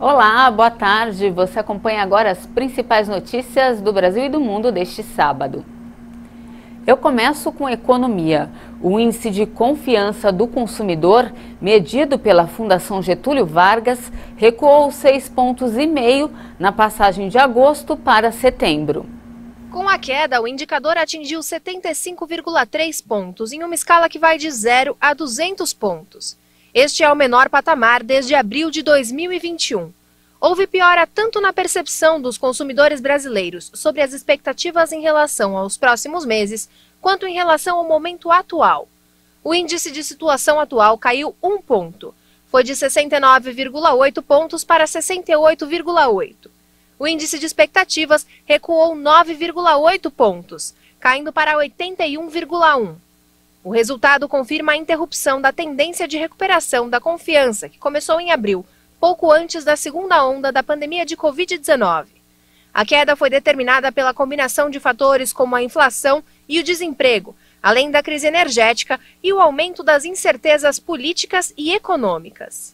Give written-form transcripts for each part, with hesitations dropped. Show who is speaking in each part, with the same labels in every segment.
Speaker 1: Olá, boa tarde. Você acompanha agora as principais notícias do Brasil e do mundo deste sábado. Eu começo com economia. O índice de confiança do consumidor, medido pela Fundação Getúlio Vargas, recuou 6,5 pontos na passagem de agosto para setembro.
Speaker 2: Com a queda, o indicador atingiu 75,3 pontos, em uma escala que vai de 0 a 200 pontos. Este é o menor patamar desde abril de 2021. Houve piora tanto na percepção dos consumidores brasileiros sobre as expectativas em relação aos próximos meses, quanto em relação ao momento atual. O índice de situação atual caiu 1 ponto. Foi de 69,8 pontos para 68,8. O índice de expectativas recuou 9,8 pontos, caindo para 81,1. O resultado confirma a interrupção da tendência de recuperação da confiança, que começou em abril, pouco antes da segunda onda da pandemia de Covid-19. A queda foi determinada pela combinação de fatores como a inflação e o desemprego, além da crise energética e o aumento das incertezas políticas e econômicas.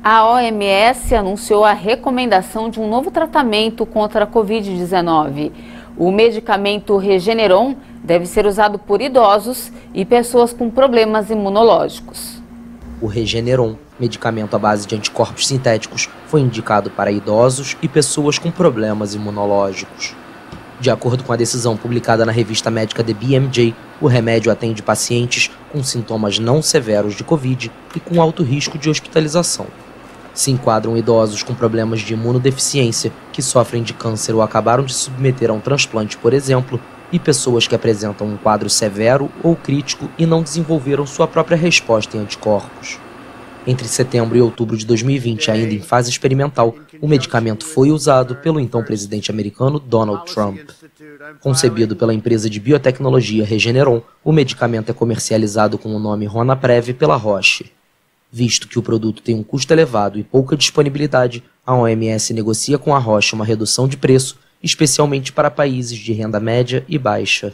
Speaker 1: A OMS anunciou a recomendação de um novo tratamento contra a Covid-19. O medicamento Regeneron deve ser usado por idosos e pessoas com problemas imunológicos.
Speaker 3: O Regeneron, medicamento à base de anticorpos sintéticos, foi indicado para idosos e pessoas com problemas imunológicos. De acordo com a decisão publicada na revista médica The BMJ, o remédio atende pacientes com sintomas não severos de Covid e com alto risco de hospitalização. Se enquadram idosos com problemas de imunodeficiência, que sofrem de câncer ou acabaram de submeter a um transplante, por exemplo, e pessoas que apresentam um quadro severo ou crítico e não desenvolveram sua própria resposta em anticorpos. Entre setembro e outubro de 2020, ainda em fase experimental, o medicamento foi usado pelo então presidente americano Donald Trump. Concebido pela empresa de biotecnologia Regeneron, o medicamento é comercializado com o nome Ronaprev pela Roche. Visto que o produto tem um custo elevado e pouca disponibilidade, a OMS negocia com a Roche uma redução de preço, especialmente para países de renda média e baixa.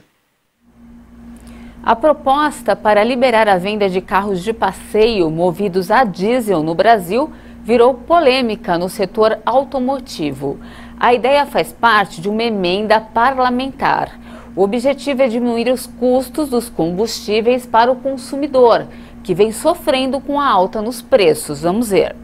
Speaker 1: A proposta para liberar a venda de carros de passeio movidos a diesel no Brasil virou polêmica no setor automotivo. A ideia faz parte de uma emenda parlamentar. O objetivo é diminuir os custos dos combustíveis para o consumidor, que vem sofrendo com a alta nos preços. Vamos ver.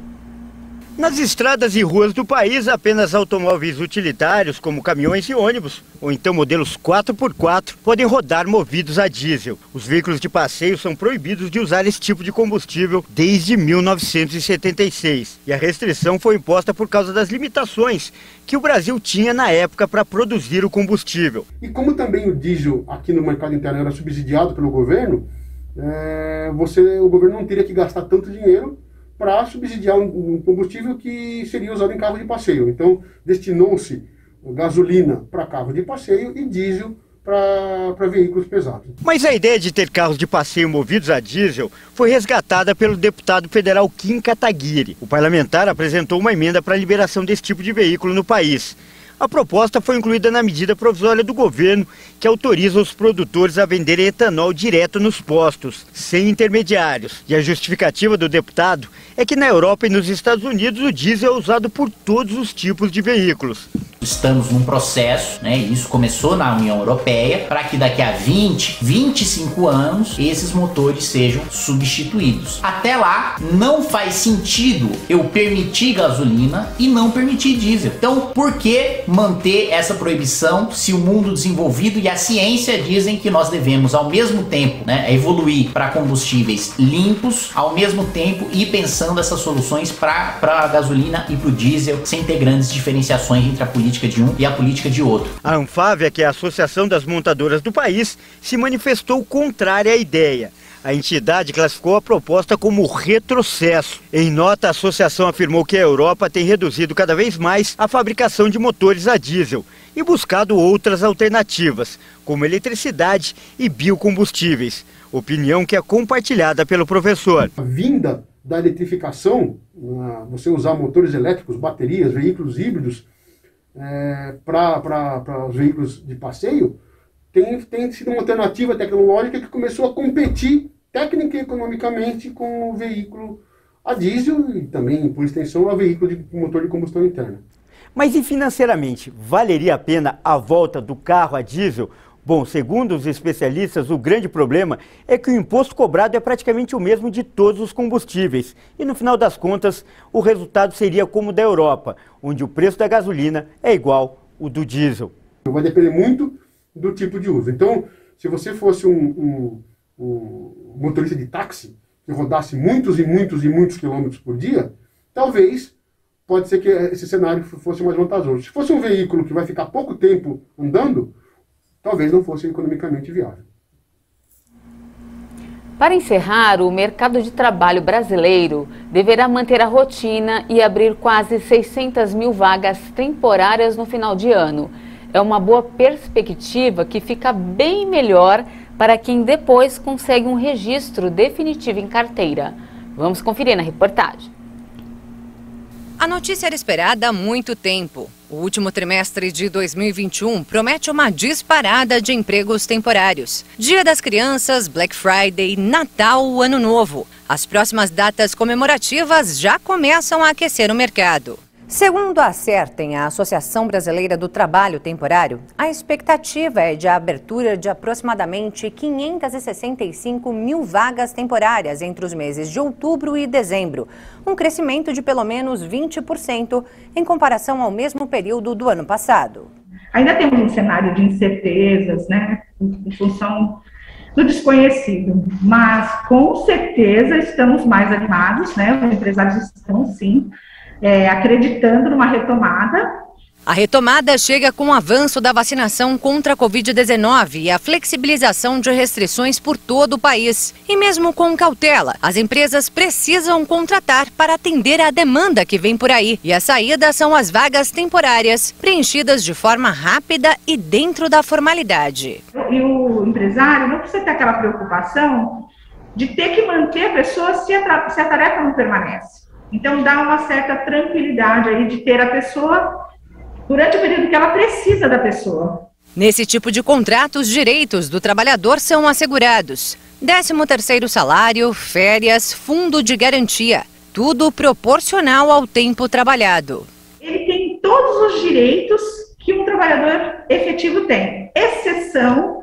Speaker 4: Nas estradas e ruas do país, apenas automóveis utilitários, como caminhões e ônibus, ou então modelos 4x4, podem rodar movidos a diesel. Os veículos de passeio são proibidos de usar esse tipo de combustível desde 1976. E a restrição foi imposta por causa das limitações que o Brasil tinha na época para produzir o combustível.
Speaker 5: E como também o diesel aqui no mercado interno era subsidiado pelo governo, o governo não teria que gastar tanto dinheiro para subsidiar um combustível que seria usado em carro de passeio. Então, destinou-se gasolina para carro de passeio e diesel para veículos pesados.
Speaker 4: Mas a ideia de ter carros de passeio movidos a diesel foi resgatada pelo deputado federal Kim Kataguiri. O parlamentar apresentou uma emenda para a liberação desse tipo de veículo no país. A proposta foi incluída na medida provisória do governo que autoriza os produtores a venderem etanol direto nos postos, sem intermediários. E a justificativa do deputado é que na Europa e nos Estados Unidos o diesel é usado por todos os tipos de veículos.
Speaker 6: Estamos num processo, isso começou na União Europeia, para que daqui a 20, 25 anos esses motores sejam substituídos. Até lá, não faz sentido eu permitir gasolina e não permitir diesel. Então, por que manter essa proibição se o mundo desenvolvido e a ciência dizem que nós devemos, ao mesmo tempo, evoluir para combustíveis limpos, ao mesmo tempo ir pensando essas soluções para a gasolina e para o diesel, sem ter grandes diferenciações entre a política de um e a política de outro.
Speaker 4: A Anfávia, que é a Associação das Montadoras do país, se manifestou contrária à ideia. A entidade classificou a proposta como retrocesso. Em nota, a associação afirmou que a Europa tem reduzido cada vez mais a fabricação de motores a diesel e buscado outras alternativas, como eletricidade e biocombustíveis. Opinião que é compartilhada pelo professor.
Speaker 5: A vinda da eletrificação, você usar motores elétricos, baterias, veículos híbridos, para os veículos de passeio, tem sido uma alternativa tecnológica que começou a competir técnica e economicamente com o veículo a diesel e também, por extensão, a veículo com motor de combustão interna.
Speaker 4: Mas e financeiramente, valeria a pena a volta do carro a diesel? Bom, segundo os especialistas, o grande problema é que o imposto cobrado é praticamente o mesmo de todos os combustíveis. E no final das contas, o resultado seria como o da Europa, onde o preço da gasolina é igual ao do diesel.
Speaker 5: Vai depender muito do tipo de uso. Então, se você fosse um motorista de táxi, que rodasse muitos e muitos e muitos quilômetros por dia, talvez pode ser que esse cenário fosse mais vantajoso. Se fosse um veículo que vai ficar pouco tempo andando, talvez não fosse economicamente viável.
Speaker 1: Para encerrar, o mercado de trabalho brasileiro deverá manter a rotina e abrir quase 600 mil vagas temporárias no final de ano. É uma boa perspectiva que fica bem melhor para quem depois consegue um registro definitivo em carteira. Vamos conferir na reportagem.
Speaker 7: A notícia era esperada há muito tempo. O último trimestre de 2021 promete uma disparada de empregos temporários. Dia das Crianças, Black Friday, Natal, Ano Novo. As próximas datas comemorativas já começam a aquecer o mercado. Segundo a Acertem, a Associação Brasileira do Trabalho Temporário, a expectativa é de abertura de aproximadamente 565 mil vagas temporárias entre os meses de outubro e dezembro, um crescimento de pelo menos 20% em comparação ao mesmo período do ano passado.
Speaker 8: Ainda temos um cenário de incertezas, né, em função do desconhecido, mas com certeza estamos mais animados, né, os empresários estão sim, acreditando numa retomada.
Speaker 7: A retomada chega com o avanço da vacinação contra a Covid-19 e a flexibilização de restrições por todo o país. E mesmo com cautela, as empresas precisam contratar para atender à demanda que vem por aí. E a saída são as vagas temporárias, preenchidas de forma rápida e dentro da formalidade.
Speaker 8: E o empresário não precisa ter aquela preocupação de ter que manter a pessoa se a tarefa não permanece. Então, dá uma certa tranquilidade aí de ter a pessoa durante o período que ela precisa da pessoa.
Speaker 7: Nesse tipo de contrato, os direitos do trabalhador são assegurados. 13º salário, férias, fundo de garantia. Tudo proporcional ao tempo trabalhado.
Speaker 8: Ele tem todos os direitos que um trabalhador efetivo tem, exceção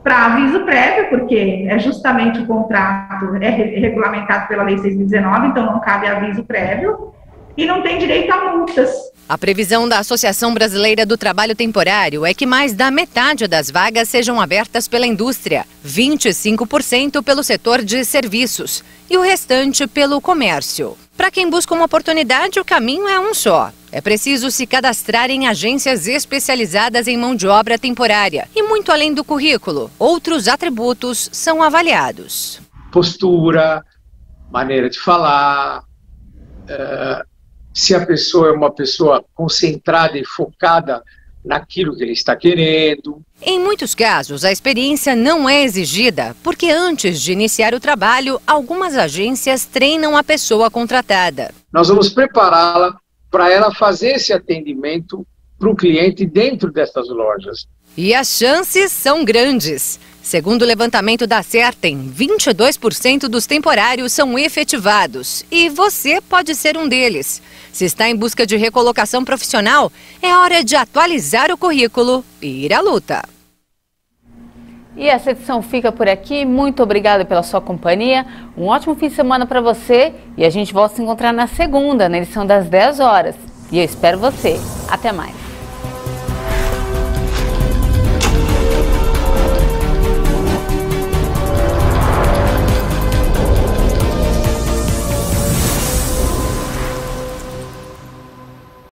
Speaker 8: para aviso prévio, porque é justamente o contrato é regulamentado pela Lei 6.019, então não cabe aviso prévio, e não tem direito a multas.
Speaker 7: A previsão da Associação Brasileira do Trabalho Temporário é que mais da metade das vagas sejam abertas pela indústria, 25% pelo setor de serviços e o restante pelo comércio. Para quem busca uma oportunidade, o caminho é um só. É preciso se cadastrar em agências especializadas em mão de obra temporária. E muito além do currículo, outros atributos são avaliados.
Speaker 9: Postura, maneira de falar, se a pessoa é uma pessoa concentrada e focada naquilo que ele está querendo.
Speaker 7: Em muitos casos, a experiência não é exigida, porque antes de iniciar o trabalho, algumas agências treinam a pessoa contratada.
Speaker 9: Nós vamos prepará-la para ela fazer esse atendimento para o cliente dentro dessas lojas.
Speaker 7: E as chances são grandes. Segundo o levantamento da Acertem, 22% dos temporários são efetivados e você pode ser um deles. Se está em busca de recolocação profissional, é hora de atualizar o currículo e ir à luta.
Speaker 1: E essa edição fica por aqui. Muito obrigada pela sua companhia. Um ótimo fim de semana para você e a gente volta a se encontrar na segunda, na edição das 10 horas. E eu espero você. Até mais.